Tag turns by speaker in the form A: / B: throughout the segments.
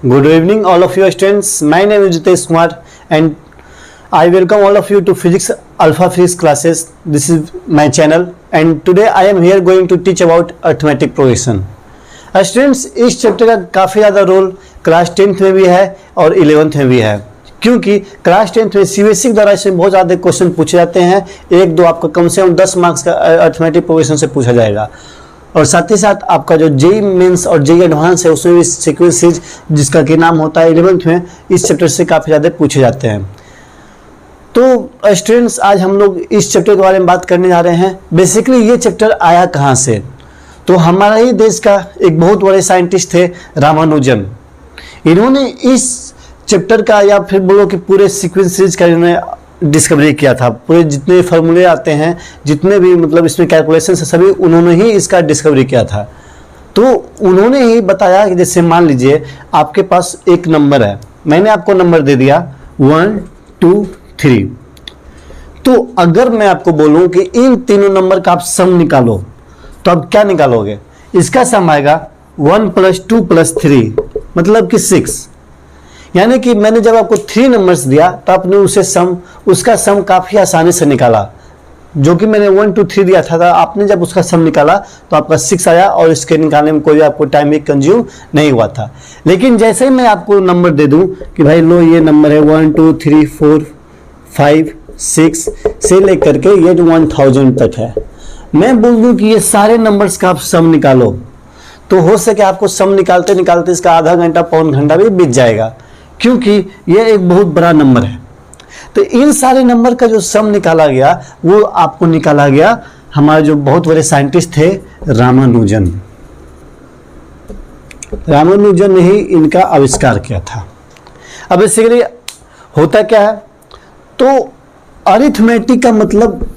A: Good evening, all of you students. My name is Jitesh Kumar, and I welcome all of you to Physics Alpha Physics classes. This is my channel, and today I am here going to teach about arithmetic progression. Students, इस chapter का काफ़ी ज़्यादा role class 10th में भी है और 11th में भी है, क्योंकि क्लास 10th में CBSE द्वारा इसमें बहुत ज़्यादा क्वेश्चन पूछे जाते हैं। एक दो आपका कम से कम 10 मार्क्स का अर्थमेटिक प्रोग्रेशन से पूछा जाएगा, और साथ ही साथ आपका जो जेई मेंस और जेई एडवांस है उसमें भी सीक्वेंस सीरीज जिसका कि नाम होता है 11th में, इस चैप्टर से काफ़ी ज़्यादा पूछे जाते हैं। तो स्टूडेंट्स, आज हम लोग इस चैप्टर के बारे में बात करने जा रहे हैं। बेसिकली ये चैप्टर आया कहाँ से? तो हमारा ही देश का एक बहुत बड़े साइंटिस्ट थे रामानुजन। इन्होंने इस चैप्टर का या फिर बोलो कि पूरे सीक्वेंस सीरीज का इन्होंने डिस्कवरी किया था। पूरे जितने फार्मूले आते हैं, जितने भी मतलब इसमें कैलकुलेशन है, सभी उन्होंने ही इसका डिस्कवरी किया था। तो उन्होंने ही बताया कि जैसे मान लीजिए आपके पास एक नंबर है, मैंने आपको नंबर दे दिया 1 2 3। तो अगर मैं आपको बोलूं कि इन तीनों नंबर का आप सम निकालो, तो आप क्या निकालोगे? इसका सम आएगा 1 + 2 + 3 मतलब कि 6। यानी कि मैंने जब आपको 3 नंबर्स दिया तो आपने उसका सम काफ़ी आसानी से निकाला। जो कि मैंने 1 2 3 दिया था, आपने जब उसका सम निकाला तो आपका 6 आया, और इसके निकालने में कोई आपको टाइम भी कंज्यूम नहीं हुआ था। लेकिन जैसे ही मैं आपको नंबर दे दूं कि भाई लो ये नंबर है 1 2 3 4 5 6 से लेकर के ये जो 1000 तक है, मैं बोल दूं कि ये सारे नंबर्स का आप सम निकालो, तो हो सके आपको सम निकालते निकालते इसका आधा घंटा पौन घंटा भी बीत जाएगा, क्योंकि ये एक बहुत बड़ा नंबर है। तो इन सारे नंबर का जो सम निकाला गया वो आपको निकाला गया हमारे जो बहुत बड़े साइंटिस्ट थे रामानुजन। रामानुजन ने ही इनका आविष्कार किया था। अब बेसिकली होता क्या है, तो अरिथमेटिक का मतलब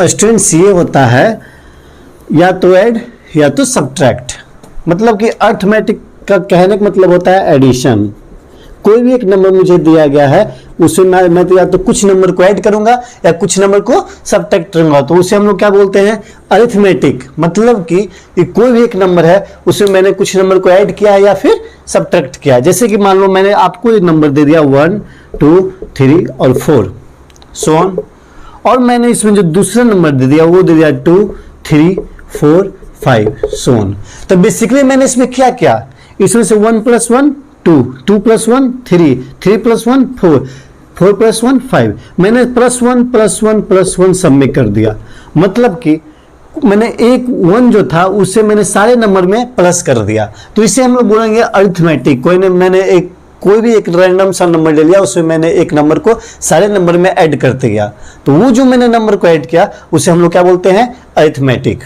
A: स्टूडेंट्स ये होता है या तो ऐड या तो सब्ट्रैक्ट। मतलब कि अरिथमेटिक का कहने का मतलब होता है एडिशन। कोई भी एक नंबर मुझे दिया गया है, उसमें मैं तो या तो कुछ नंबर को ऐड करूंगा या कुछ नंबर को सब्ट्रैक्ट करूंगा, तो उसे हम लोग क्या बोलते हैं? अरिथमेटिक। मतलब कि कोई भी एक नंबर है, उसमें मैंने कुछ नंबर को ऐड किया है या फिर सब्ट्रैक्ट किया। जैसे कि मान लो मैंने आपको एक नंबर दे दिया 1 2 3 और 4 सो ऑन, और मैंने इसमें जो दूसरा नंबर दे दिया वो दे दिया 2 3 4 5 सो ऑन। तो बेसिकली मैंने इसमें क्या किया? इसमें से 1 + 1 2 2 + 1 3 3 + 1 4 4 + 1 5, मैंने +1 +1 +1 सब में कर दिया। मतलब कि मैंने एक 1 जो था उससे मैंने सारे नंबर में प्लस कर दिया। तो इसे हम लोग बोलेंगे अरिथमेटिक। मैंने कोई भी एक रैंडम सा नंबर ले लिया, उसमें मैंने एक नंबर को सारे नंबर में ऐड करते गया, तो वो जो मैंने नंबर को ऐड किया उसे हम लोग क्या बोलते हैं? अरिथमेटिक।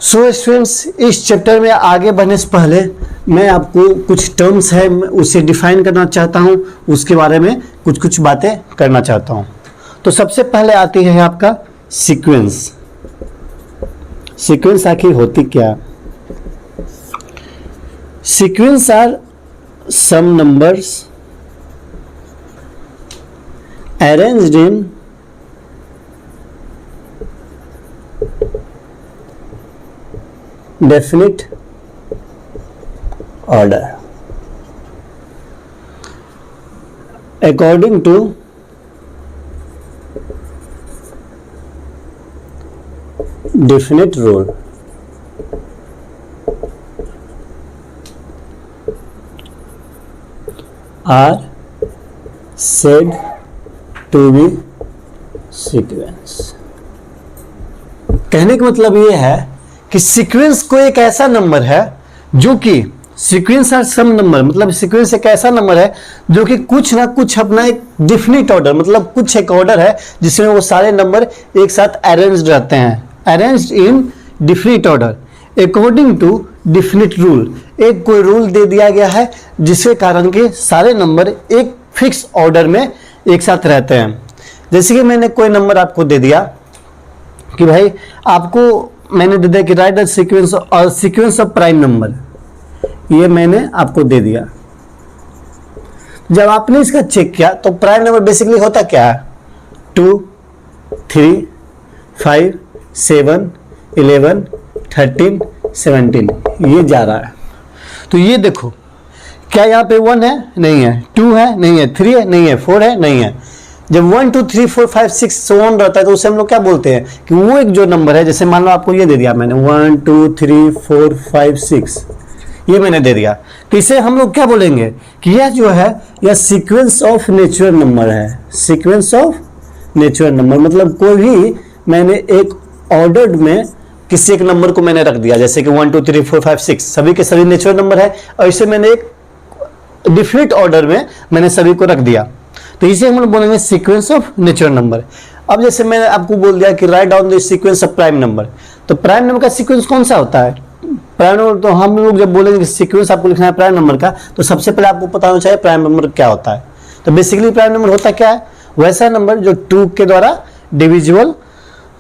A: सो स्टूडेंट्स, इस चैप्टर में आगे बढ़ने से पहले मैं आपको कुछ टर्म्स है उसे डिफाइन करना चाहता हूं, उसके बारे में कुछ बातें करना चाहता हूं। तो सबसे पहले आती है आपका सीक्वेंस। सीक्वेंस आखिर होती क्या? Sequence are some numbers arranged in definite order according to definite rule. Are said to be sequence। कहने का मतलब ये है कि सीक्वेंस को एक ऐसा नंबर है जो कि सीक्वेंस आर सम नंबर, मतलब सीक्वेंस एक ऐसा नंबर है जो कि कुछ ना कुछ अपना एक डिफिनिट ऑर्डर, मतलब कुछ एक ऑर्डर है जिसमें वो सारे नंबर एक साथ अरेंज्ड रहते हैं, arranged in definite order according to definite rule. एक कोई रूल दे दिया गया है जिसके कारण के सारे नंबर एक फिक्स ऑर्डर में एक साथ रहते हैं। जैसे कि मैंने कोई नंबर आपको दे दिया कि भाई आपको मैंने दे दिया कि राइट द सीक्वेंस और सीक्वेंस ऑफ प्राइम नंबर, ये मैंने आपको दे दिया। जब आपने इसका चेक किया तो प्राइम नंबर बेसिकली होता क्या है? 2 3 5 7 11 13 17 ये जा रहा है। तो ये देखो क्या यहाँ पे 1 है? नहीं है। 2 है? नहीं है। 3 है? नहीं है। 4 है? नहीं है। जब 1 2 3 4 5 6 so on रहता है तो उसे हम लोग क्या बोलते हैं कि वो एक जो नंबर है, जैसे मान लो आपको ये दे दिया मैंने 1 2 3 4 5 6, ये मैंने दे दिया, तो इसे हम लोग क्या बोलेंगे कि यह जो है यह सीक्वेंस ऑफ नेचुरल नंबर है। सीक्वेंस ऑफ नेचुरल नंबर मतलब कोई भी मैंने एक ऑर्डर्ड में किसी एक नंबर को मैंने रख दिया, जैसे कि 1 2 3 4 5 6 सभी के सभी नेचुरल नंबर है, और इसे मैंने एक डिफरेंट ऑर्डर में मैंने सभी को रख दिया, तो इसे हम लोग बोलेंगे सीक्वेंस ऑफ नेचुरल नंबर। अब जैसे मैंने आपको बोल दिया कि write down the sequence of prime number, तो प्राइम नंबर का सीक्वेंस कौन सा होता है? प्राइम नंबर, तो हम लोग जब बोलेंगे कि सीक्वेंस आपको लिखना है प्राइम नंबर का, तो सबसे पहले आपको पता होना चाहिए प्राइम नंबर क्या होता है। तो बेसिकली प्राइम नंबर होता क्या है? वैसा नंबर जो 2 के द्वारा डिविजिबल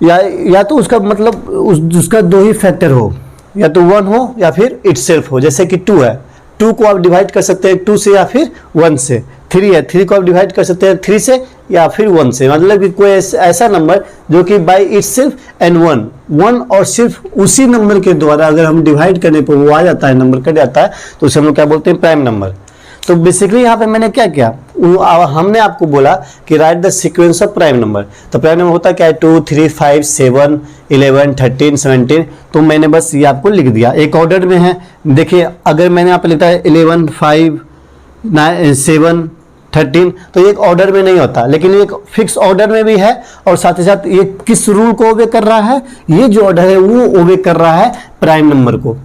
A: या तो उसका मतलब उसका 2 ही फैक्टर हो, या तो 1 हो या फिर इटसेल्फ हो। जैसे कि 2 है, 2 को आप डिवाइड कर सकते हैं 2 से या फिर 1 से। 3 है, 3 को आप डिवाइड कर सकते हैं 3 से या फिर 1 से। मतलब कि कोई ऐसा नंबर जो कि बाई इटसेल्फ एंड 1 और सिर्फ उसी नंबर के द्वारा अगर हम डिवाइड करने पर वो आ जाता है, नंबर कट जाता है, तो उसे हम लोग क्या बोलते हैं? Prime number. तो बेसिकली यहाँ पे मैंने क्या किया, हमने आपको बोला कि right the sequence of prime number. तो प्राइम नंबर होता क्या है? 2 3 5 7 11 13 17। तो मैंने बस ये आपको लिख दिया, एक ऑर्डर में है। देखिए अगर मैंने यहाँ पे लिखा है 11 5 9 7 13, तो एक ऑर्डर में नहीं होता, लेकिन एक फिक्स ऑर्डर में भी है, और साथ ही साथ ये किस रूल को ओबे कर रहा है? ये जो ऑर्डर है वो ओबे कर रहा है प्राइम नंबर को।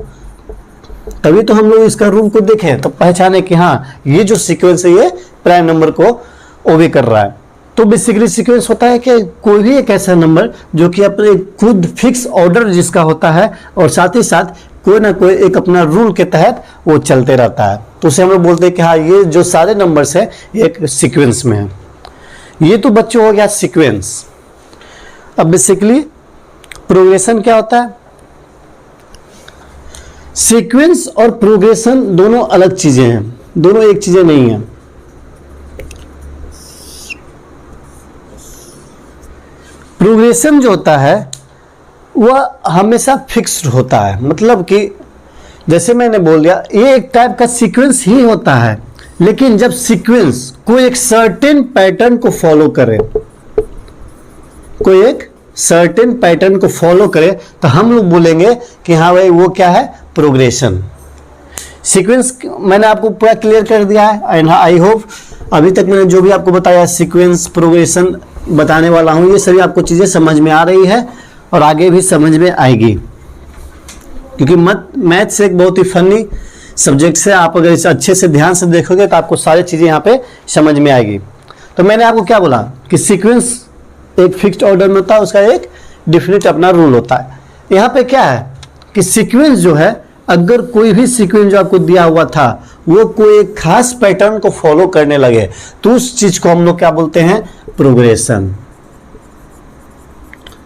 A: तभी तो हम लोग इसका रूल को देखें तो पहचाने कि हाँ ये जो सीक्वेंस है ये प्राइम नंबर को ओबे कर रहा है। तो बेसिकली सीक्वेंस होता है कि कोई भी एक ऐसा नंबर जो कि अपने खुद फिक्स ऑर्डर जिसका होता है, और साथ ही साथ कोई ना कोई एक अपना रूल के तहत वो चलते रहता है, तो उसे हम लोग बोलते हैं कि हाँ ये जो सारे नंबर्स हैं ये एक सीक्वेंस में है। ये तो बच्चों हो गया सीक्वेंस। अब बेसिकली प्रोग्रेशन क्या होता है? सीक्वेंस और प्रोग्रेशन दोनों अलग चीजें हैं, दोनों एक चीजें नहीं है। प्रोग्रेशन जो होता है वह हमेशा फिक्स्ड होता है, मतलब कि जैसे मैंने बोल दिया ये एक टाइप का सीक्वेंस ही होता है, लेकिन जब सीक्वेंस कोई एक सर्टेन पैटर्न को फॉलो करे, कोई एक सर्टेन पैटर्न को फॉलो करे, तो हम लोग बोलेंगे कि हाँ भाई वो क्या है? प्रोग्रेशन। सीक्वेंस मैंने आपको पूरा क्लियर कर दिया है, एंड आई होप अभी तक मैंने जो भी आपको बताया सीक्वेंस प्रोग्रेशन बताने वाला हूँ, ये सभी आपको चीजें समझ में आ रही है और आगे भी समझ में आएगी, क्योंकि मैथ्स एक बहुत ही फनी सब्जेक्ट है। आप अगर इसे अच्छे से ध्यान से देखोगे तो आपको सारी चीजें यहाँ पे समझ में आएगी। तो मैंने आपको क्या बोला कि सीक्वेंस एक फिक्स्ड ऑर्डर में होता है, उसका एक डिफरेंट अपना रूल होता है। यहाँ पे क्या है कि सीक्वेंस जो है, अगर कोई भी सीक्वेंस जो आपको दिया हुआ था वो कोई एक खास पैटर्न को फॉलो करने लगे, तो उस चीज को हम लोग क्या बोलते हैं? प्रोग्रेशन।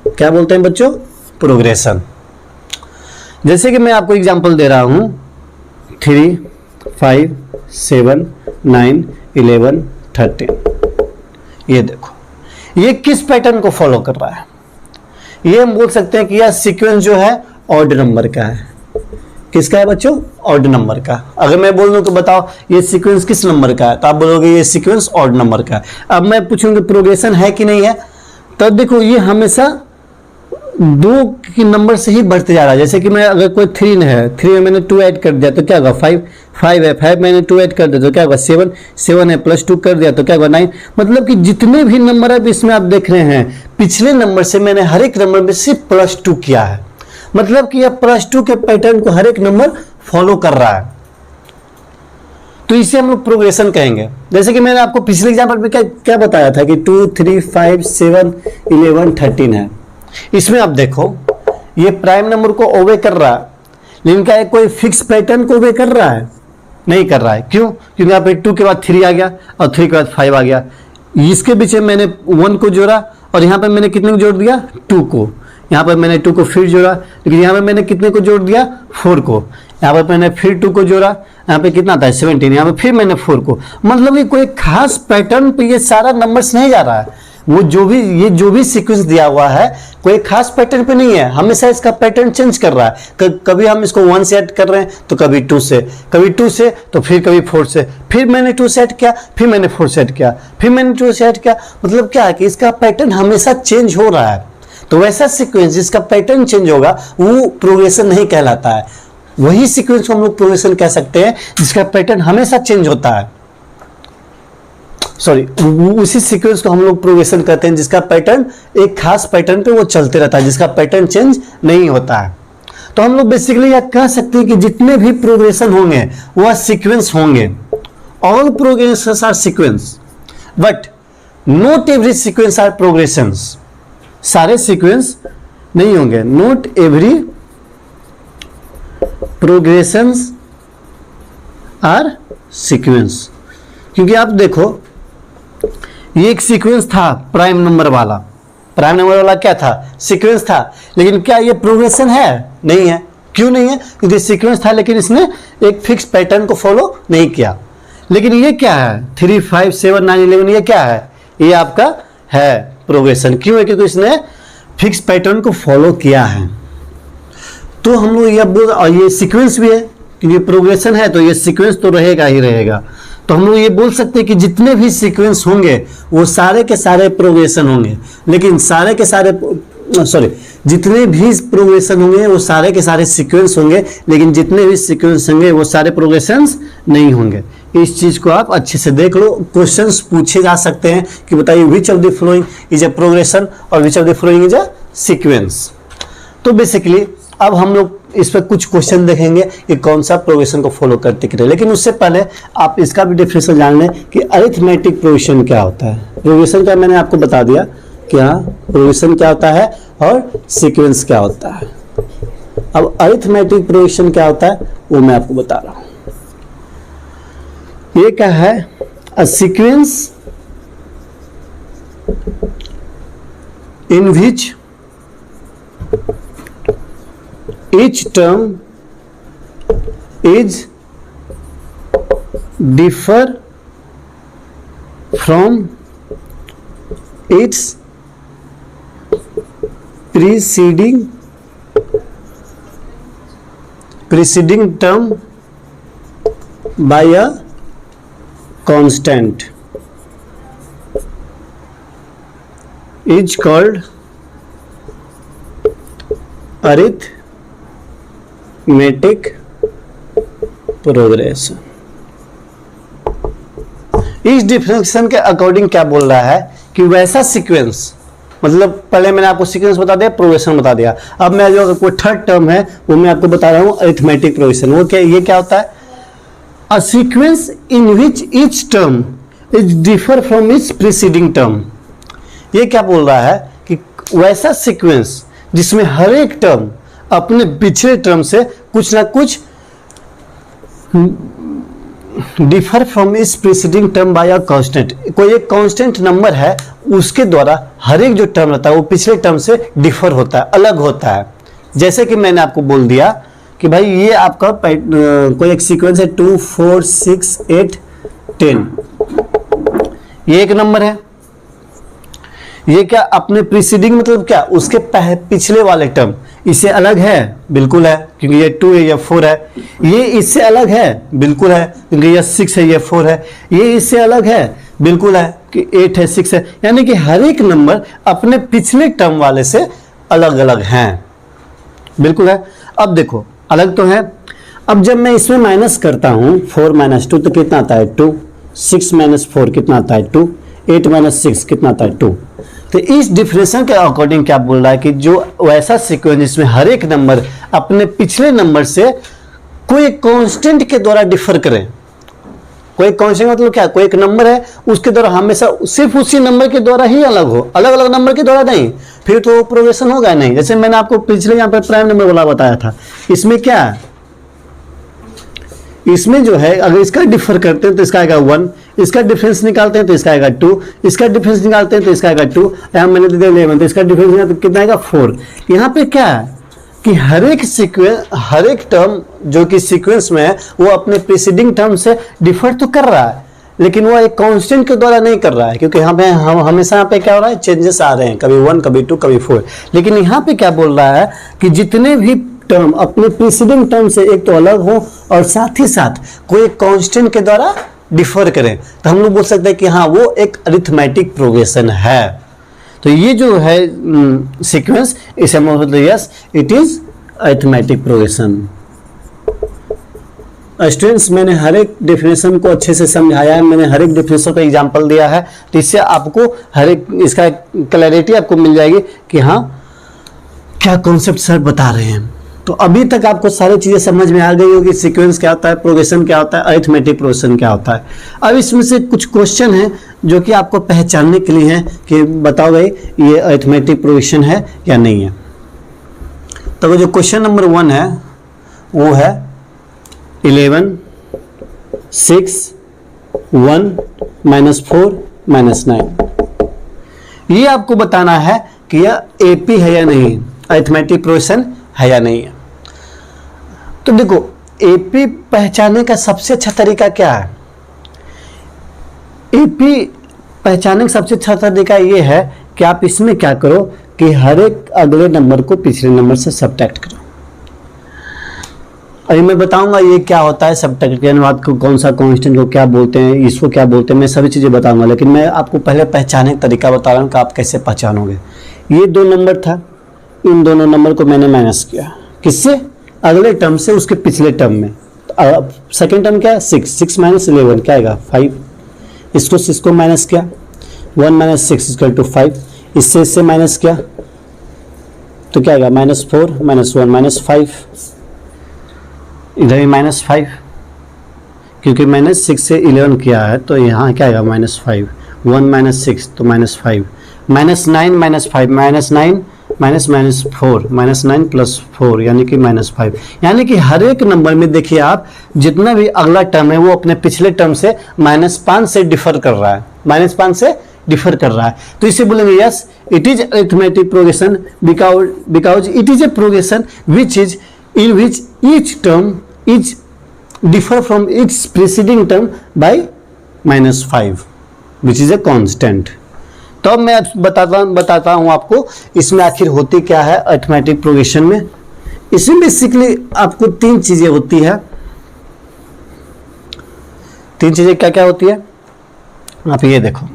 A: क्या बोलते हैं बच्चों? प्रोग्रेशन। जैसे कि मैं आपको एग्जांपल दे रहा हूं 3 5 7 9 11 13। ये देखो ये किस पैटर्न को फॉलो कर रहा है? ये हम बोल सकते हैं कि यह सीक्वेंस जो है ऑड नंबर का है। किसका है बच्चों? ऑड नंबर का। अगर मैं बोल दूं कि बताओ ये सीक्वेंस किस नंबर का है, तो आप बोलोगे ये सीक्वेंस ऑड नंबर का है। अब मैं पूछूंगा प्रोग्रेशन है कि नहीं है, तो देखो ये हमेशा 2 की नंबर से ही बढ़ते जा रहा है। जैसे कि मैं अगर कोई 3 है, 3 में मैंने 2 ऐड कर दिया तो क्या होगा? 5 है, 5 मैंने 2 ऐड कर दिया तो क्या होगा? 7 है, प्लस 2 कर दिया तो क्या होगा? 9। मतलब कि जितने भी नंबर है इसमें आप देख रहे हैं, पिछले नंबर से मैंने हर एक नंबर में सिर्फ +2 किया है, मतलब कि यह +2 के पैटर्न को हर एक नंबर फॉलो कर रहा है, तो इसे हम लोग प्रोग्रेशन कहेंगे। जैसे कि मैंने आपको पिछले एग्जांपल में क्या बताया था कि 2 3 5 7 11 13 है। इसमें आप देखो ये प्राइम नंबर को ओबे कर रहा है, लेकिन क्या कोई फिक्स पैटर्न को ओबे कर रहा है? नहीं कर रहा है। क्यों? क्योंकि यहाँ पे 2 के बाद 3 आ गया और 3 के बाद 5 आ गया। इसके बीच में मैंने 1 को जोड़ा और यहाँ पे मैंने कितने को जोड़ दिया? 2 को। यहाँ पर मैंने 2 को फिर जोड़ा, लेकिन यहाँ पे मैंने कितने को जोड़ दिया? 4 को। यहाँ पर मैंने फिर 2 को जोड़ा, यहाँ पे कितना था? 17। यहाँ पे फिर मैंने 4 को। मतलब कि कोई खास पैटर्न पे ये सारा नंबर्स नहीं जा रहा है, वो जो भी सीक्वेंस दिया हुआ है कोई खास पैटर्न पे नहीं है, हमेशा इसका पैटर्न चेंज कर रहा है। कभी हम इसको 1 से ऐड कर रहे हैं तो कभी 2 से, कभी 2 से तो फिर कभी 4 से, फिर मैंने 2 से ऐड किया, फिर मैंने 4 से ऐड किया, फिर मैंने 2 से ऐड किया। मतलब क्या है कि इसका पैटर्न हमेशा चेंज हो रहा है। तो वैसा सीक्वेंस जिसका पैटर्न चेंज होगा वो प्रोग्रेशन नहीं कहलाता है। वही सीक्वेंस को हम लोग प्रोग्रेशन कह सकते हैं जिसका पैटर्न हमेशा चेंज होता है। सॉरी, उसी सीक्वेंस को हम लोग प्रोग्रेशन कहते हैं जिसका पैटर्न एक खास पैटर्न पे वो चलते रहता है, जिसका पैटर्न चेंज नहीं होता है। तो हम लोग बेसिकली यह कह सकते हैं कि जितने भी प्रोग्रेशन होंगे वह सीक्वेंस होंगे। All progressions are sequence but not every sequence are progressions. सारे सीक्वेंस नहीं होंगे। Not every progressions are sequence. क्योंकि आप देखो ये एक सीक्वेंस था प्राइम नंबर वाला। प्राइम नंबर वाला क्या था? सीक्वेंस था। लेकिन क्या ये प्रोग्रेशन है? नहीं है। क्यों नहीं है? क्योंकि सीक्वेंस था लेकिन इसने एक फिक्स पैटर्न को फॉलो नहीं किया। लेकिन ये क्या है? 3, 5, 7, 9, 11 ये क्या है? ये आपका है प्रोग्रेशन। क्यों है? क्योंकि इसने फिक्स पैटर्न को फॉलो किया है। तो हम लोग ये सीक्वेंस भी है क्योंकि प्रोग्रेशन है तो ये सीक्वेंस तो रहेगा ही रहेगा। तो हम लोग ये बोल सकते हैं कि जितने भी सीक्वेंस होंगे वो सारे के सारे प्रोग्रेशन होंगे। लेकिन जितने भी प्रोग्रेशन होंगे वो सारे के सारे सीक्वेंस होंगे, लेकिन जितने भी सीक्वेंस होंगे वो सारे प्रोग्रेशंस नहीं होंगे। इस चीज को आप अच्छे से देख लो। क्वेश्चंस पूछे जा सकते हैं कि बताइए which of the following is a progression और which of the following is a sequence. तो बेसिकली अब हम लोग इस पर कुछ क्वेश्चन देखेंगे कि कौन सा प्रोग्रेशन को फॉलो करते हैं। लेकिन उससे पहले आप इसका भी डिफरेंशियल जान लें कि अरिथमेटिक प्रोग्रेशन क्या होता है। प्रोग्रेशन का मैंने आपको बता दिया क्या प्रोग्रेशन क्या होता है और सीक्वेंस क्या होता है। अब अरिथमेटिक प्रोग्रेशन क्या होता है वो मैं आपको बता रहा हूं। ये क्या है? A sequence in which each term is differ from its preceding term by a constant is called arithmetic progression। इस डिफरेंशिएशन के अकॉर्डिंग क्या बोल रहा है कि वैसा सीक्वेंस, मतलब पहले मैंने आपको सीक्वेंस बता दिया, प्रोग्रेशन बता दिया। अब मैं जो कोई थर्ड टर्म है वो मैं आपको बता रहा हूं अरिथमेटिक प्रोग्रेशन। वो क्या, ये क्या होता है? A sequence in which each term is differ from its preceding term. ये क्या बोल रहा है कि वैसा सीक्वेंस जिसमें हर एक टर्म अपने पिछले टर्म से कुछ ना कुछ डिफर फ्रॉम इस preceding term by a constant. कोई एक कांस्टेंट नंबर है उसके द्वारा हर एक जो टर्म रहता है वो पिछले टर्म से डिफर होता है, अलग होता है। जैसे कि मैंने आपको बोल दिया कि भाई ये आपका कोई एक सीक्वेंस है 2, 4, 6, 8, 10। ये एक नंबर है। ये क्या अपने प्रीसीडिंग मतलब क्या उसके पिछले वाले टर्म इससे अलग है? बिल्कुल है, क्योंकि ये 2 है, ये 4 है। ये इससे अलग है? बिल्कुल है, क्योंकि ये 6 है, ये 4 है। ये इससे अलग है? बिल्कुल है, कि 8 है, 6 है। यानी कि हर एक नंबर अपने पिछले टर्म वाले से अलग अलग हैं। बिल्कुल है। अब देखो अलग तो है। अब जब मैं इसमें माइनस करता हूं 4 - 2 तो कितना आता है? 2। 6 - 4 कितना आता है? 2। 8 - 6 कितना आता है? 2। तो इस डिफरेंशिएशन के अकॉर्डिंग क्या बोल रहा है कि जो वैसा सीक्वेंस जिसमें हर एक नंबर अपने पिछले नंबर से कोई कांस्टेंट के द्वारा डिफर करे। कोई कांस्टेंट मतलब क्या? कोई एक नंबर है उसके द्वारा हमेशा सिर्फ उसी नंबर के द्वारा ही अलग हो, अलग अलग नंबर के द्वारा नहीं, फिर तो प्रोग्रेशन होगा नहीं। जैसे मैंने आपको पिछले यहाँ पे प्राइम नंबर वाला बताया था, इसमें क्या है? इसमें जो है अगर इसका डिफर करते हैं तो इसका आएगा 1, इसका डिफरेंस निकालते हैं तो इसका आएगा 2, इसका डिफरेंस निकालते हैं तो इसका आएगा 2, यहाँ मैंने दे दिया 11 तो इसका डिफरेंस निकालते कितना आएगा? 4। यहाँ पे क्या है कि हर एक टर्म जो कि सीक्वेंस में है वो अपने प्रीसीडिंग टर्म से डिफर तो कर रहा है, लेकिन वो एक कांस्टेंट के द्वारा नहीं कर रहा है, क्योंकि यहाँ पे हम हमेशा यहाँ पे क्या हो रहा है, चेंजेस आ रहे हैं, कभी 1 कभी 2 कभी 4। लेकिन यहाँ पे क्या बोल रहा है कि जितने भी टर्म अपने प्रीसीडिंग टर्म से एक तो अलग हो और साथ ही साथ कोई कांस्टेंट के द्वारा डिफर करें, तो हम लोग बोल सकते हैं कि हाँ वो एक अरिथमेटिक प्रोग्रेशन है। तो ये जो है सीक्वेंस, इसे हम बोलते हैं yes it is arithmetic progression. Students, मैंने हर एक डेफिनेशन को अच्छे से समझाया है, मैंने हर एक डेफिनेशन का एग्जांपल दिया है, तो इससे आपको हर एक इसका क्लैरिटी आपको मिल जाएगी कि हाँ क्या कॉन्सेप्ट सर बता रहे हैं। तो अभी तक आपको सारी चीज़ें समझ में आ गई होगी, सीक्वेंस क्या होता है, प्रोग्रेशन क्या होता है, अरिथमेटिक प्रोग्रेशन क्या होता है। अब इसमें से कुछ क्वेश्चन हैं जो कि आपको पहचानने के लिए हैं कि बताओ भाई ये अरिथमेटिक प्रोग्रेशन है या नहीं है। तो जो क्वेश्चन नंबर 1 है वो है 11, 6, 1, -4, -9। ये आपको बताना है कि यह एपी है या नहीं, अरिथमेटिक प्रोग्रेशन है या नहीं है। तो देखो एपी पहचानने का सबसे अच्छा तरीका क्या है, एपी पहचानने का सबसे अच्छा तरीका ये है कि आप इसमें क्या करो कि हर एक अगले नंबर को पिछले नंबर से सब्ट्रैक्ट करो। अभी मैं बताऊंगा ये क्या होता है सब्ट्रैक्ट के बाद को, कौन सा कांस्टेंट को क्या बोलते हैं, इसको क्या बोलते हैं, मैं सभी चीज़ें बताऊंगा, लेकिन मैं आपको पहले पहचानने का तरीका बता रहा हूँ कि आप कैसे पहचानोगे। ये 2 नंबर था, इन दोनों नंबर को मैंने माइनस किया, किससे, अगले टर्म से उसके पिछले टर्म में। सेकेंड टर्म क्या है 6, 6 - 11 क्या आएगा 5, इसको माइनस किया, 1 - 6 = 5, इससे माइनस किया तो क्या आएगा -4, -1 -5, इधर भी -5, क्योंकि मैंने 6 से 11 किया है तो यहाँ क्या आएगा -5, 1 - 6 तो -5, -9 -5 -9 -4 -9 + 4 यानी कि -5। यानी कि हर एक नंबर में देखिए आप जितना भी अगला टर्म है वो अपने पिछले टर्म से -5 से डिफर कर रहा है, -5 से डिफर कर रहा है। तो इसे बोलेंगे yes it is arithmetic progression because it is a progression which is in which each term is differ from its preceding term by -5 which is a constant। तो अब मैं बताता हूँ आपको इसमें आखिर होती क्या है अरिथमेटिक प्रोग्रेशन में। इसमें बेसिकली आपको 3 चीजें होती है। 3 चीजें क्या क्या होती है आप ये देखो,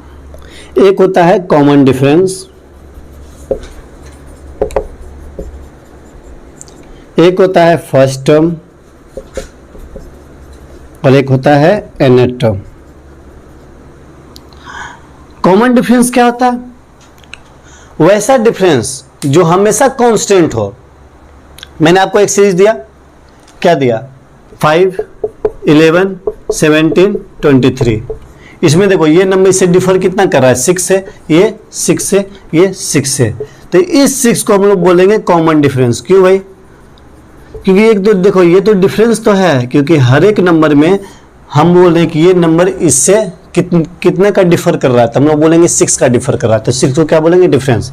A: एक होता है कॉमन डिफरेंस, एक होता है फर्स्ट टर्म और एक होता है nth टर्म। कॉमन डिफरेंस क्या होता है, वैसा डिफरेंस जो हमेशा कांस्टेंट हो। मैंने आपको एक सीरीज दिया, क्या दिया 5, 11, 17, 23। इसमें देखो ये नंबर इससे डिफर कितना कर रहा है 6 से, ये 6 से, ये 6 से, तो इस 6 को हम लोग बोलेंगे कॉमन डिफरेंस। क्यों भाई, क्योंकि एक तो देखो ये तो डिफरेंस तो है, क्योंकि हर एक नंबर में हम बोल रहे हैं कि ये नंबर इससे कितने का डिफर कर रहा है, तो हम लोग बोलेंगे 6 का डिफर कर रहा है, तो 6 को क्या बोलेंगे डिफरेंस।